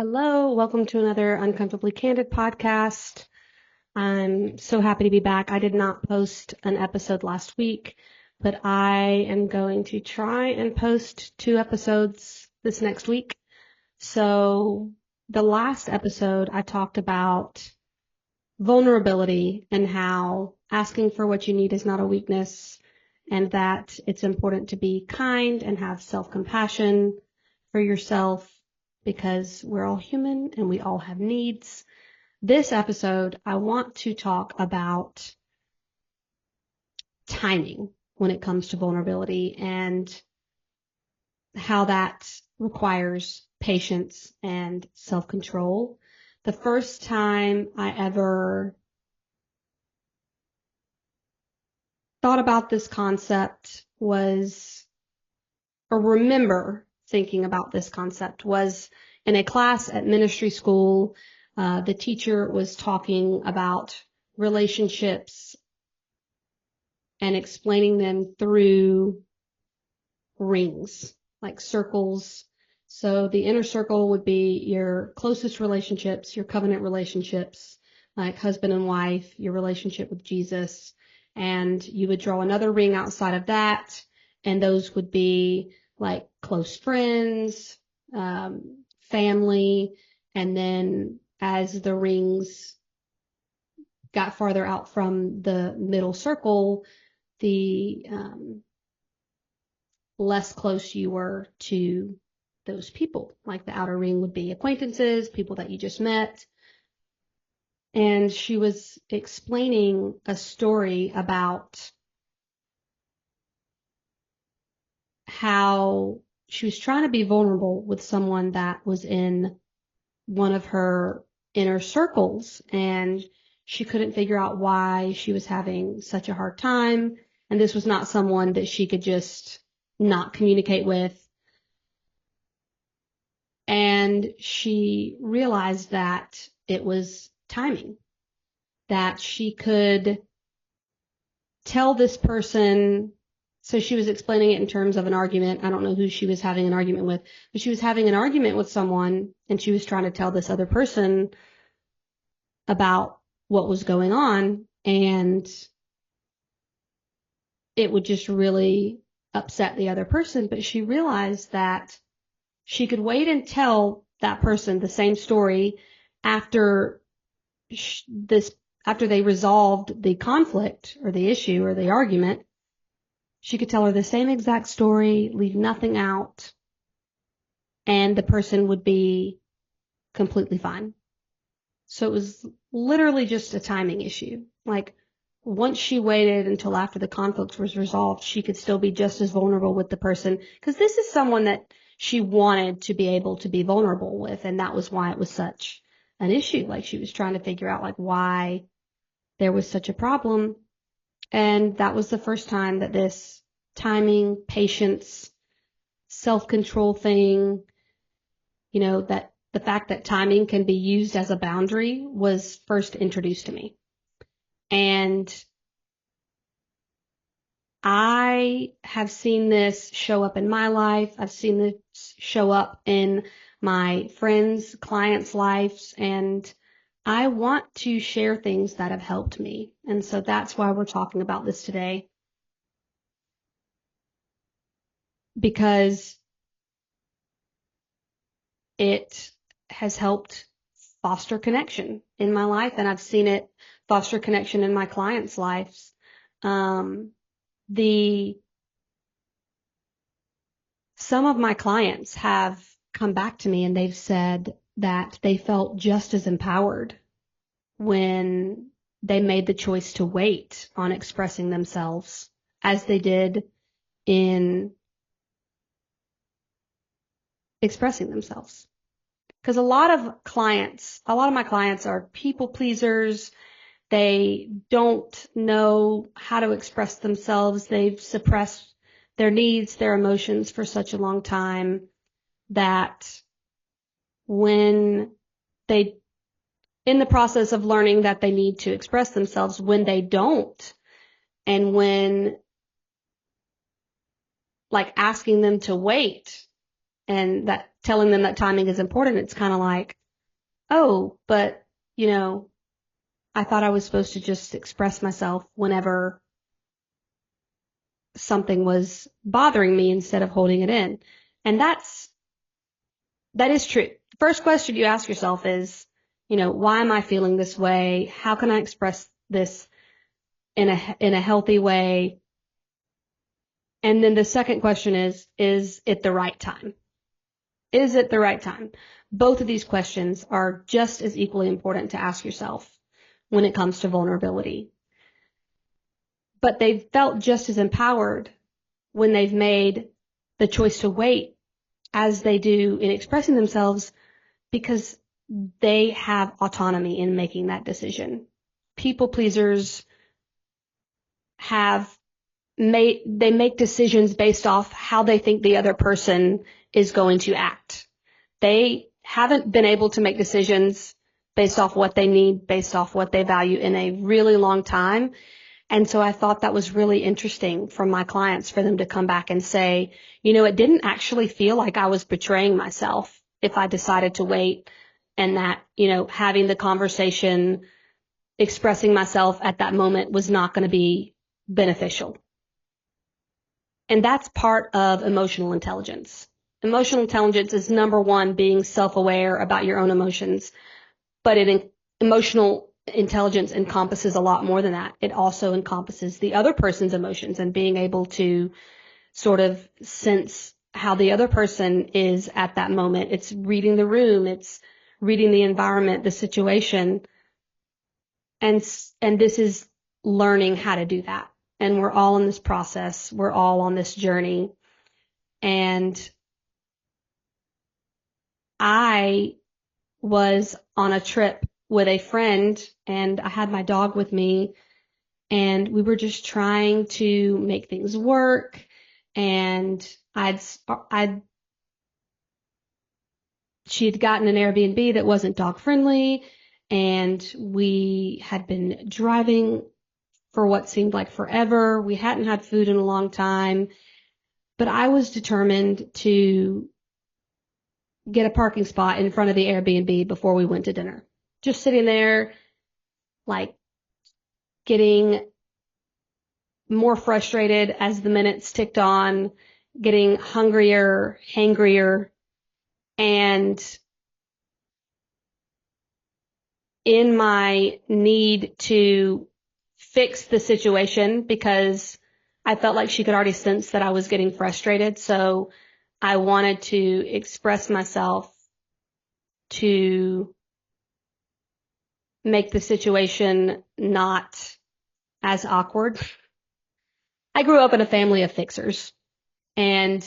Hello, welcome to another Uncomfortably Candid podcast. I'm so happy to be back. I did not post an episode last week, but I am going to try and post 2 episodes this next week. So the last episode I talked about vulnerability and how asking for what you need is not a weakness, and that it's important to be kind and have self-compassion for yourself because we're all human and we all have needs. This episode, I want to talk about timing when it comes to vulnerability and how that requires patience and self-control. The first time I ever thought about this concept was, or remember thinking about this concept, was in a class at ministry school. The teacher was talking about relationships and explaining them through rings, like circles. So the inner circle would be your closest relationships, your covenant relationships, like husband and wife, your relationship with Jesus. And you would draw another ring outside of that, and those would be like close friends, family, and then as the rings got farther out from the middle circle, the less close you were to those people. Like the outer ring would be acquaintances, people that you just met. And she was explaining a story about how she was trying to be vulnerable with someone that was in one of her inner circles, and she couldn't figure out why she was having such a hard time. And this was not someone that she could just not communicate with. And she realized that it was timing, that she could tell this person. So she was explaining it in terms of an argument. I don't know who she was having an argument with, but she was having an argument with someone, and she was trying to tell this other person about what was going on, and it would just really upset the other person. But she realized that she could wait and tell that person the same story after after they resolved the conflict or the issue or the argument. She could tell her the same exact story, leave nothing out, and the person would be completely fine. So it was literally just a timing issue. Like, once she waited until after the conflict was resolved, she could still be just as vulnerable with the person, because this is someone that she wanted to be able to be vulnerable with, and that was why it was such an issue. Like, she was trying to figure out like why there was such a problem. And that was the first time that this timing, patience, self-control thing, that the fact that timing can be used as a boundary was first introduced to me. And I have seen this show up in my life. I've seen this show up in my friends, clients' lives, and I want to share things that have helped me. And so that's why we're talking about this today, because it has helped foster connection in my life, and I've seen it foster connection in my clients' lives. Some of my clients have come back to me and they've said that they felt just as empowered when they made the choice to wait on expressing themselves as they did in expressing themselves. Because a lot of my clients are people pleasers. They don't know how to express themselves. They've suppressed their needs, their emotions for such a long time that when they, in the process of learning that they need to express themselves, when they don't, and when like asking them to wait and that telling them that timing is important, it's kind of like, oh, but, I thought I was supposed to just express myself whenever something was bothering me instead of holding it in. And that is true. The first question you ask yourself is, why am I feeling this way? How can I express this in a healthy way? And then the second question is it the right time? Is it the right time? Both of these questions are just as equally important to ask yourself when it comes to vulnerability. But they've felt just as empowered when they've made the choice to wait as they do in expressing themselves, because they have autonomy in making that decision. People pleasers they make decisions based off how they think the other person is going to act. They haven't been able to make decisions based off what they need, based off what they value in a really long time. And so I thought that was really interesting from my clients for them to come back and say, it didn't actually feel like I was betraying myself if I decided to wait, and that, having the conversation, expressing myself at that moment was not going to be beneficial. And that's part of emotional intelligence. Emotional intelligence is, number one, being self-aware about your own emotions, but emotional intelligence encompasses a lot more than that. It also encompasses the other person's emotions and being able to sort of sense how the other person is at that moment. It's reading the room. It's reading the environment, the situation. And this is learning how to do that. And we're all in this process. We're all on this journey. And I was on a trip with a friend, and I had my dog with me, and we were just trying to make things work. And she had gotten an Airbnb that wasn't dog friendly, and we had been driving for what seemed like forever. We hadn't had food in a long time, but I was determined to get a parking spot in front of the Airbnb before we went to dinner. Just sitting there, like, getting more frustrated as the minutes ticked on, getting hungrier, hangrier, and in my need to fix the situation, because I felt like she could already sense that I was getting frustrated. So I wanted to express myself to make the situation not as awkward. I grew up in a family of fixers, and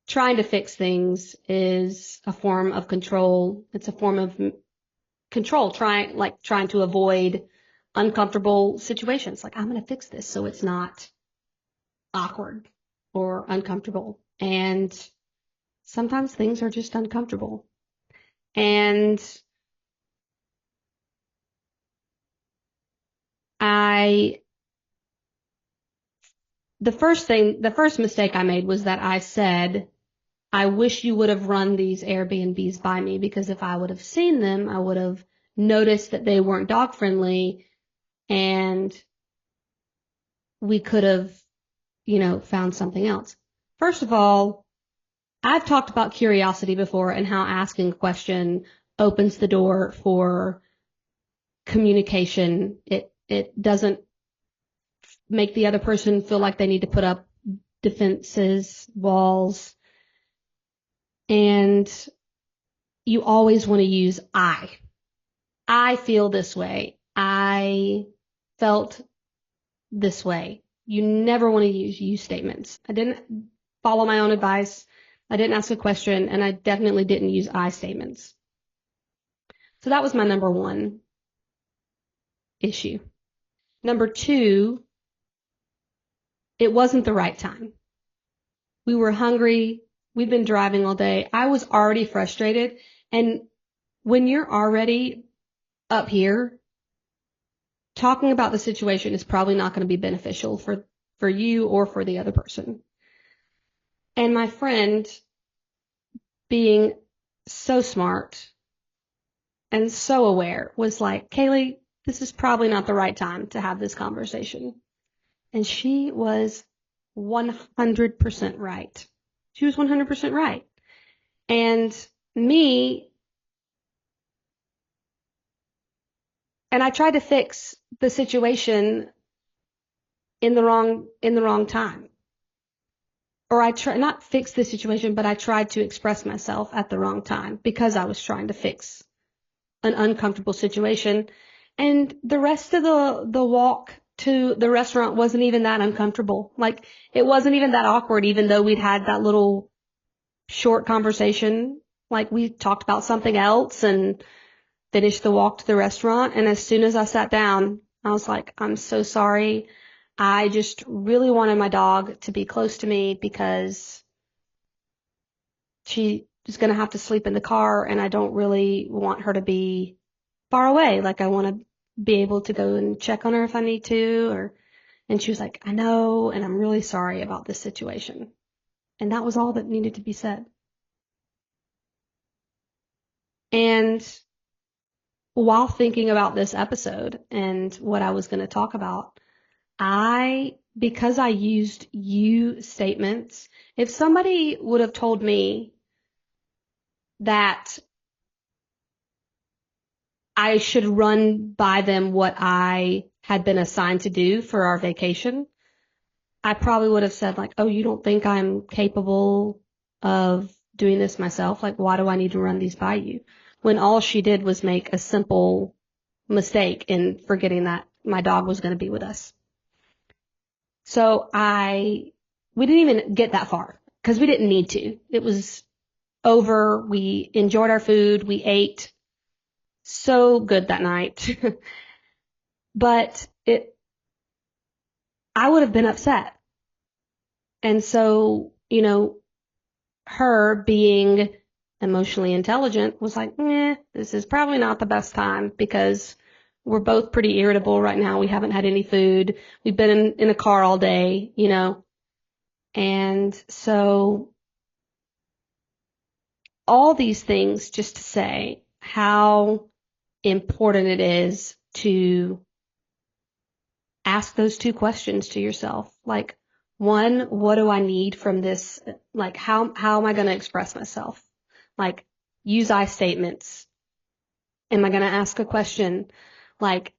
trying to fix things is a form of control. It's a form of control, trying to avoid uncomfortable situations. Like, I'm going to fix this so it's not awkward or uncomfortable. And sometimes things are just uncomfortable. And the first mistake I made was that I said, I wish you would have run these Airbnbs by me, because if I would have seen them, I would have noticed that they weren't dog friendly, and we could have, found something else. First of all, I've talked about curiosity before and how asking a question opens the door for communication. It doesn't make the other person feel like they need to put up defenses, walls. And you always want to use I. I feel this way. I felt this way. You never want to use you statements. I didn't follow my own advice. I didn't ask a question, and I definitely didn't use I statements. So that was my number one issue. Number two, it wasn't the right time. We were hungry. We'd been driving all day. I was already frustrated. And when you're already up here, talking about the situation is probably not going to be beneficial for you or for the other person. And my friend being so smart and so aware, was like, Kaylee, this is probably not the right time to have this conversation. And she was 100% right. She was 100% right. And me, and I tried to fix the situation in the wrong time. Or I try not fix the situation, but I tried to express myself at the wrong time because I was trying to fix an uncomfortable situation. And the rest of the walk to the restaurant wasn't even that uncomfortable. Like, it wasn't even that awkward, even though we'd had that little short conversation. Like, we talked about something else and finished the walk to the restaurant. And as soon as I sat down, I was like, I'm so sorry. I just really wanted my dog to be close to me because she is going to have to sleep in the car and I don't really want her to be far away. Like, I want to be able to go and check on her if I need to, and she was like, I know, and I'm really sorry about this situation. And that was all that needed to be said. And while thinking about this episode and what I was going to talk about, because I used you statements, if somebody would have told me that I should run by them what I had been assigned to do for our vacation, I probably would have said, like, oh, you don't think I'm capable of doing this myself? Like, why do I need to run these by you? When all she did was make a simple mistake in forgetting that my dog was going to be with us. So we didn't even get that far because we didn't need to. It was over. We enjoyed our food. We ate so good that night. But I would have been upset. And so, her being emotionally intelligent was like, this is probably not the best time because we're both pretty irritable right now. We haven't had any food. We've been in a car all day, And so all these things just to say how important it is to ask those two questions to yourself. Like, one, what do I need from this? Like, how am I going to express myself? Like, use I statements. Am I going to ask a question? Like,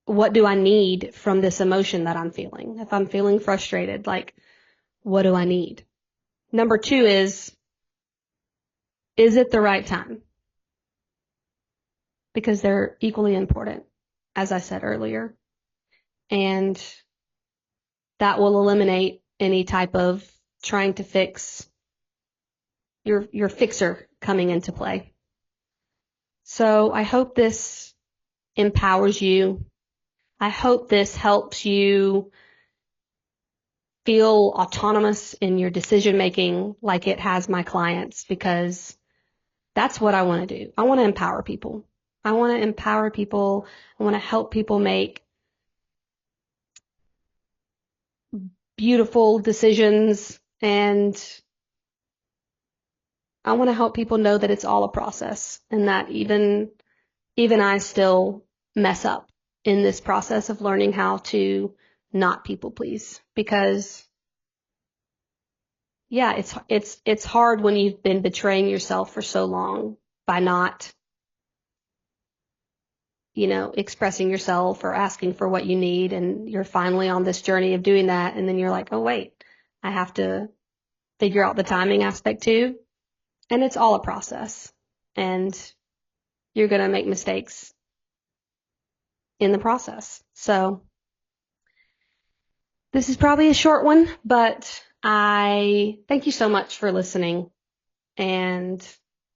what do I need from this emotion that I'm feeling? If I'm feeling frustrated, like, what do I need? Number two is it the right time? Because they're equally important, as I said earlier. And that will eliminate any type of trying to fix your fixer coming into play. So I hope this empowers you. I hope this helps you feel autonomous in your decision making like it has my clients, because that's what I want to do. I want to empower people. I want to empower people. I want to help people make beautiful decisions, and I want to help people know that it's all a process and that even I still mess up in this process of learning how to not people please, because yeah, it's hard when you've been betraying yourself for so long by not, expressing yourself or asking for what you need, and you're finally on this journey of doing that, and then you're like, oh wait, I have to figure out the timing aspect too. And it's all a process, and you're going to make mistakes in the process. So this is probably a short one, but I thank you so much for listening, and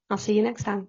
I'll see you next time.